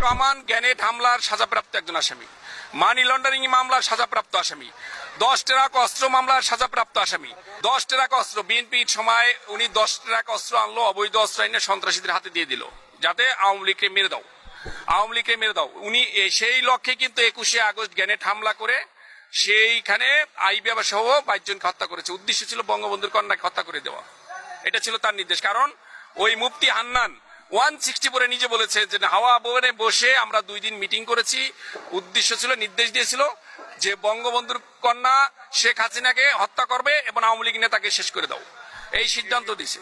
Rahman gannet হামলার সাজাপ্রাপ্ত একজন আসামি, মানি লন্ডারিং মামলার সাজাপ্রাপ্ত আসামি, 10 ট্রাক অস্ত্র মামলার সাজাপ্রাপ্ত আসামি। 10 ট্রাক অস্ত্র বিএনপির সময় উনি 10 ট্রাক অস্ত্র আনলো, অবৈধ অস্ত্র এনে সন্ত্রাসীদের হাতে দিয়ে দিল, যাতে আওয়ামী লীগকে মেরে দাও, আওয়ামী লীগকে মেরে দাও। উনি সেই লক্ষ্যে কিন্তু 21শে আগস্ট গ্যানেট হামলা করে সেইখানে আইবিএ সহ 22 জনকে হত্যা করেছে। উদ্দেশ্য ছিল বঙ্গবন্ধুর কন্যাকে হত্যা করে দেওয়া, এটা ছিল তার নির্দেশ। কারণ ওই মুফতি হান্নান 164 নিজে বলেছে যে হাওয়া ভবনে বসে আমরা 2 দিন মিটিং করেছি, উদ্দেশ্য ছিল, নির্দেশ দিয়েছিল যে বঙ্গবন্ধুর কন্যা শেখ হাসিনাকে হত্যা করবে এবং আওয়ামী লীগ নেতাকে শেষ করে দাও, এই সিদ্ধান্ত দিয়েছে।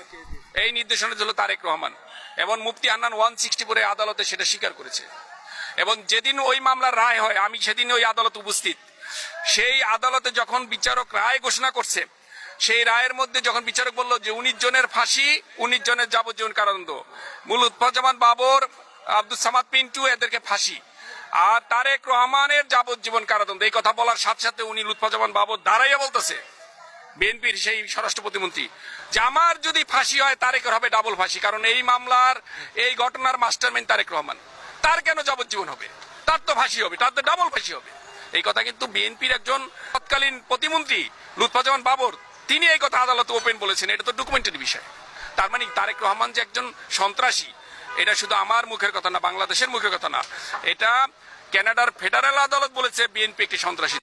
এই নির্দেশনা ছিল তারেক রহমান এবং মুফতি হান্নান 164 আদালতে সেটা স্বীকার করেছে। এবং যেদিন ওই মামলার রায় হয়, আমি সেদিন ওই আদালতে উপস্থিত। সেই আদালতে যখন বিচারক রায় ঘোষণা করছে, সেই রায়ের মধ্যে যখন বিচারক বলল যে 19 জনের ফাঁসি, 19 জনের যাবজ্জীবন কারাদণ্ড, মূল লুৎফুজ্জামান বাবর, আব্দুল সামাদ পিন্টু এদেরকে ফাঁসি, আর তারেক রহমানের যাবজ্জীবন কারাদণ্ড, এই কথা বলার সাথে সাথে উনি লুৎফুজ্জামান বাবর দাঁড়াইয়া বলতেছে, বিএনপির সেই স্বরাষ্ট্র প্রতিমন্ত্রী, যে আমার যদি ফাঁসি হয় তারেকের হবে ডাবল ফাঁসি, কারণ এই মামলার এই ঘটনার মাস্টারমাইন্ড তারেক রহমান, তার কেন যাবজ্জীবন হবে, তার তো ফাঁসি হবে, তার তো ডাবল ফাঁসি হবে। এই কথা কিন্তু বিএনপির একজন তৎকালীন প্রতিমন্ত্রী লুৎফুজ্জামান বাবর তিনি এই কথা আদালতে ওপেন বলেছেন, এটা তো ডকুমেন্টারি বিষয়। তার মানে তারেক রহমান যে একজন সন্ত্রাসী, এটা শুধু আমার মুখের কথা না, বাংলাদেশের মুখের কথা না, এটা কানাডার ফেডারেল আদালত বলেছে বিএনপি একটি সন্ত্রাসী।